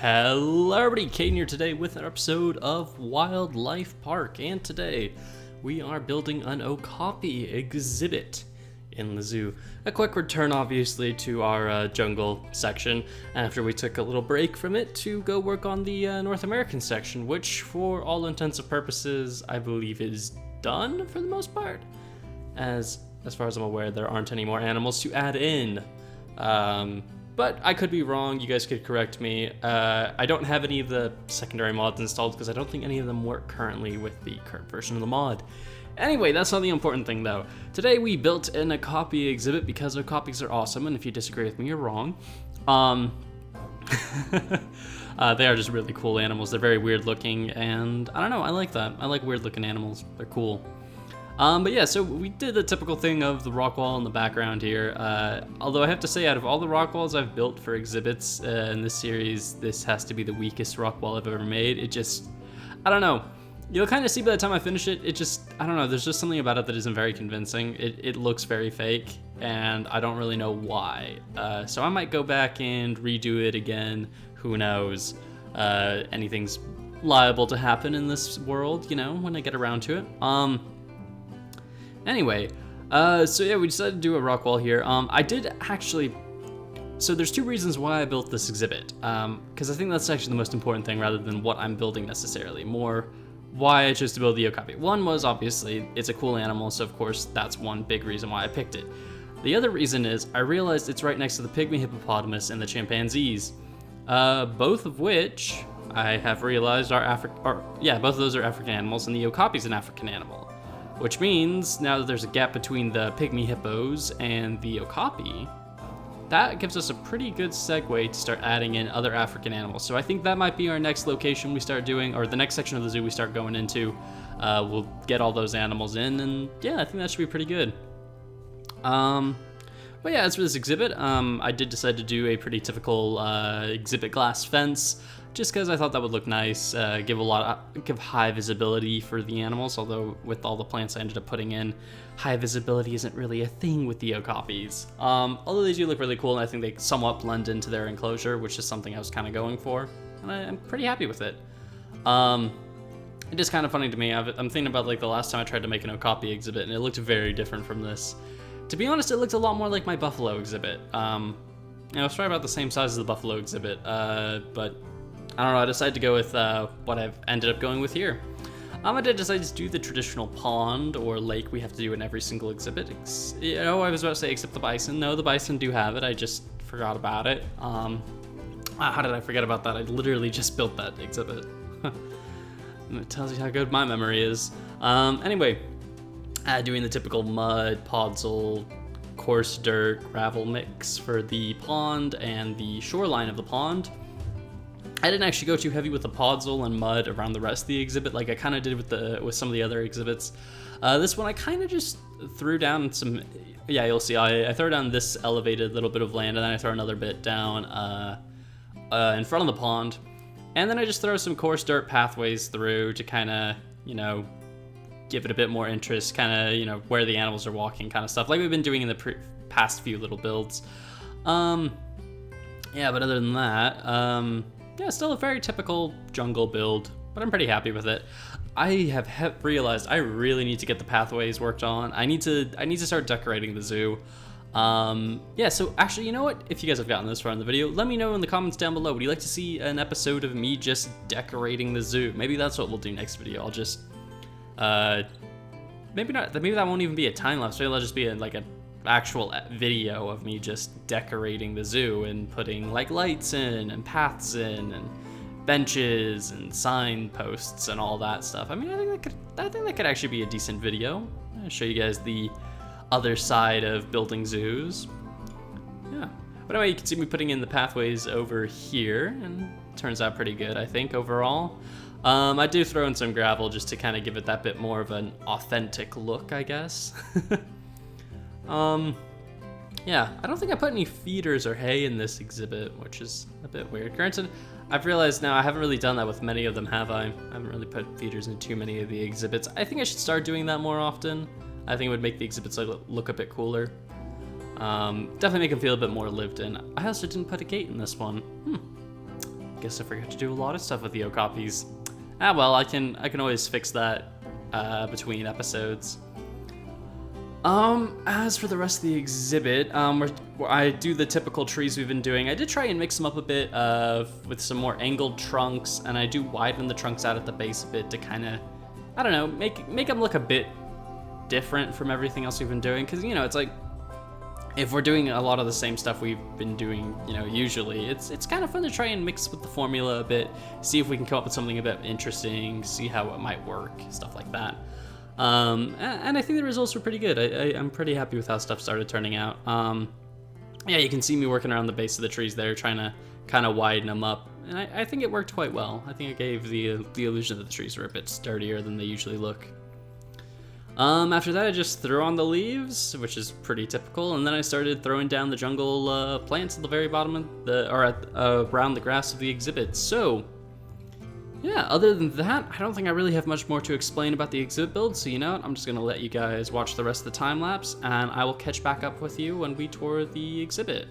Hello everybody, Caden here today with an episode of WildLife Park, and today we are building an Okapi exhibit in the zoo. A quick return obviously to our jungle section after we took a little break from it to go work on the North American section, which for all intents and purposes I believe is done for the most part. As far as I'm aware, there aren't any more animals to add in. But I could be wrong, you guys could correct me. I don't have any of the secondary mods installed because I don't think any of them work currently with the current version of the mod. Anyway, that's not the important thing though. Today we built an Okapi exhibit because Okapis are awesome, and if you disagree with me, you're wrong. They are just really cool animals. They're very weird looking, and I don't know, I like that. I like weird looking animals, they're cool. But yeah, so we did the typical thing of the rock wall in the background here. Although I have to say, out of all the rock walls I've built for exhibits in this series, this has to be the weakest rock wall I've ever made. It just, I don't know. You'll kind of see by the time I finish it, I don't know, there's just something about it that isn't very convincing. It looks very fake, and I don't really know why. So I might go back and redo it again. Who knows? Anything's liable to happen in this world, you know, when I get around to it. Anyway, so yeah, we decided to do a rock wall here. I did actually, so there's two reasons why I built this exhibit, because I think that's actually the most important thing rather than what I'm building necessarily, more why I chose to build the Okapi. One was obviously, it's a cool animal, so of course that's one big reason why I picked it. The other reason is, I realized it's right next to the pygmy hippopotamus and the chimpanzees, both of which I have realized are both of those are African animals, and the Okapi's an African animal. Which means, now that there's a gap between the pygmy hippos and the Okapi, that gives us a pretty good segue to start adding in other African animals. So I think that might be our next location we start doing, or the next section of the zoo we start going into. We'll get all those animals in, and yeah, I think that should be pretty good. But yeah, as for this exhibit, I did decide to do a pretty typical exhibit glass fence, just because I thought that would look nice, give high visibility for the animals, although with all the plants I ended up putting in, high visibility isn't really a thing with the Okapis. Although they do look really cool, and I think they somewhat blend into their enclosure, which is something I was kind of going for, and I'm pretty happy with it. It is kind of funny to me, I'm thinking about like the last time I tried to make an Okapi exhibit, and it looked very different from this. To be honest, it looked a lot more like my buffalo exhibit. It was probably about the same size as the buffalo exhibit, but I don't know, I decided to go with what I've ended up going with here. I did decide to do the traditional pond or lake we have to do in every single exhibit. You know, I was about to say except the bison. No, the bison do have it, I just forgot about it. How did I forget about that? I literally just built that exhibit. It tells you how good my memory is. Anyway, doing the typical mud, podzol, coarse dirt, gravel mix for the pond and the shoreline of the pond. I didn't actually go too heavy with the podzol and mud around the rest of the exhibit like I kind of did with some of the other exhibits. This one I kind of just threw down some, yeah, you'll see, I throw down this elevated little bit of land, and then I throw another bit down in front of the pond, and then I just throw some coarse dirt pathways through to kind of, you know, give it a bit more interest, kind of, you know, where the animals are walking kind of stuff, like we've been doing in the past few little builds. Yeah, but other than that, yeah, still a very typical jungle build, but I'm pretty happy with it. I have realized I really need to get the pathways worked on. I need to start decorating the zoo. Yeah, so actually, you know what? If you guys have gotten this far in the video, let me know in the comments down below. Would you like to see an episode of me just decorating the zoo? Maybe that's what we'll do next video. I'll just, maybe not. Maybe that won't even be a time lapse. Maybe it'll just be like an actual video of me just decorating the zoo and putting like lights in and paths in and benches and signposts and all that stuff. I mean, I think that could actually be a decent video. I'll show you guys the other side of building zoos. Yeah. But anyway, you can see me putting in the pathways over here, and it turns out pretty good, I think, overall. I do throw in some gravel just to kind of give it that bit more of an authentic look, I guess. Yeah, I don't think I put any feeders or hay in this exhibit, which is a bit weird. Granted, I've realized now I haven't really done that with many of them, have I? I haven't really put feeders in too many of the exhibits. I think I should start doing that more often. I think it would make the exhibits look a bit cooler. Definitely make them feel a bit more lived in. I also didn't put a gate in this one. Guess I forgot to do a lot of stuff with the Okapis. Ah, well, I can always fix that between episodes. As for the rest of the exhibit, I do the typical trees we've been doing. I did try and mix them up a bit with some more angled trunks, and I do widen the trunks out at the base a bit to kind of, I don't know, make them look a bit different from everything else we've been doing. Because, you know, it's like, if we're doing a lot of the same stuff we've been doing, you know, usually, it's kind of fun to try and mix with the formula a bit, see if we can come up with something a bit interesting, see how it might work, stuff like that. And I think the results were pretty good. I'm pretty happy with how stuff started turning out. Yeah, you can see me working around the base of the trees there, trying to kind of widen them up, and I think it worked quite well. I think it gave the illusion that the trees were a bit sturdier than they usually look. After that, I just threw on the leaves, which is pretty typical, and then I started throwing down the jungle plants at the very bottom of around the grass of the exhibit. So, yeah, other than that, I don't think I really have much more to explain about the exhibit build, so you know what, I'm just gonna let you guys watch the rest of the time lapse, and I will catch back up with you when we tour the exhibit.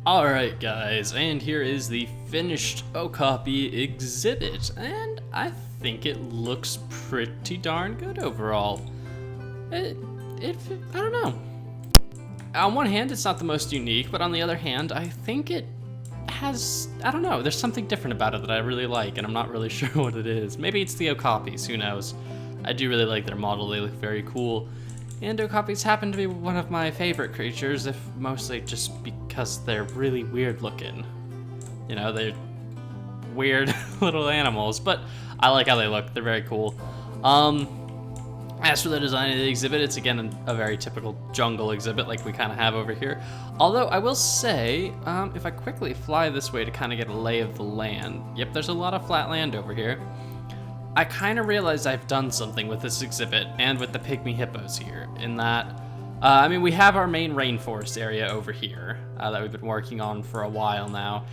Alright guys, and here is the finished Okapi exhibit, and I think it looks pretty darn good overall. I don't know. On one hand, it's not the most unique, but on the other hand, I think it has, I don't know, there's something different about it that I really like, and I'm not really sure what it is. Maybe it's the Okapis, who knows. I do really like their model, they look very cool. And Okapis happen to be one of my favorite creatures, if mostly just because they're really weird looking. You know, they're weird little animals, but I like how they look, they're very cool. As for the design of the exhibit, it's again a very typical jungle exhibit like we kind of have over here. Although I will say, if I quickly fly this way to kind of get a lay of the land, yep, there's a lot of flat land over here. I kind of realized I've done something with this exhibit and with the pygmy hippos here, in that, I mean, we have our main rainforest area over here that we've been working on for a while now.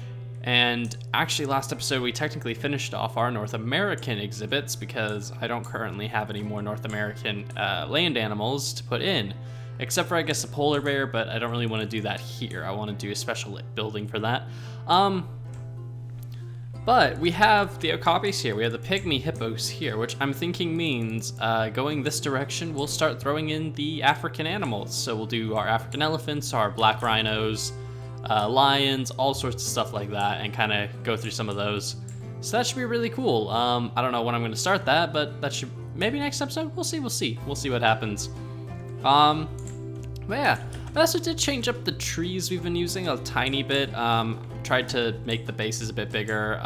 And actually last episode we technically finished off our North American exhibits because I don't currently have any more North American land animals to put in. Except for I guess the polar bear, but I don't really want to do that here. I want to do a special building for that. But we have the Okapis here, we have the pygmy hippos here, which I'm thinking means going this direction, we'll start throwing in the African animals. So we'll do our African elephants, our black rhinos, lions, all sorts of stuff like that, and kind of go through some of those. So that should be really cool. I don't know when I'm going to start that, but that should, maybe next episode? We'll see what happens. But yeah, I also did change up the trees we've been using a tiny bit. Tried to make the bases a bit bigger,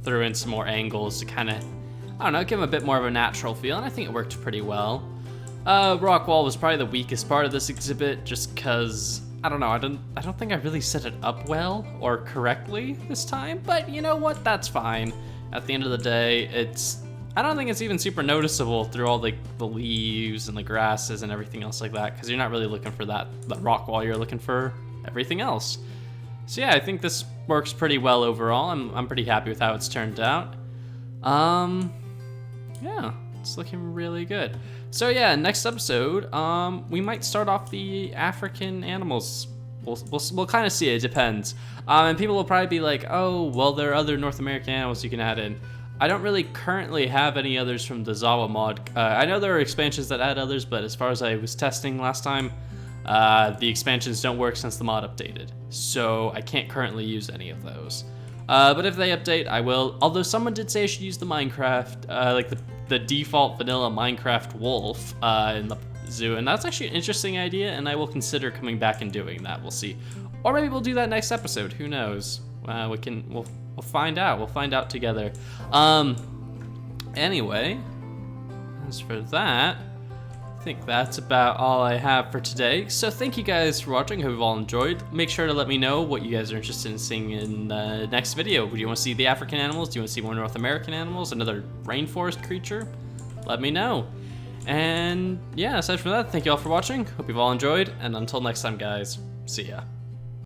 threw in some more angles to kind of, I don't know, give them a bit more of a natural feel, and I think it worked pretty well. Rock wall was probably the weakest part of this exhibit, just because, I don't know, I don't think I really set it up well or correctly this time, but you know what, that's fine. At the end of the day, I don't think it's even super noticeable through all the leaves and the grasses and everything else like that, because you're not really looking for that rock wall, you're looking for everything else. So yeah, I think this works pretty well overall. I'm pretty happy with how it's turned out. Yeah, it's looking really good. So yeah, next episode, we might start off the African animals. We'll kind of see, it depends. And people will probably be like, oh, well, there are other North American animals you can add in. I don't really currently have any others from the Zawa mod. I know there are expansions that add others, but as far as I was testing last time, the expansions don't work since the mod updated. So I can't currently use any of those. But if they update, I will. Although someone did say I should use the Minecraft, like the default vanilla Minecraft wolf in the zoo, and that's actually an interesting idea, and I will consider coming back and doing that. We'll see, or maybe we'll do that next episode. Who knows? We'll find out. We'll find out together. Anyway, as for that, I think that's about all I have for today. So thank you guys for watching. Hope you've all enjoyed. Make sure to let me know what you guys are interested in seeing in the next video. Do you want to see the African animals? Do you want to see more North American animals? Another rainforest creature? Let me know. And yeah, aside from that, thank you all for watching. Hope you've all enjoyed. And until next time, guys, see ya.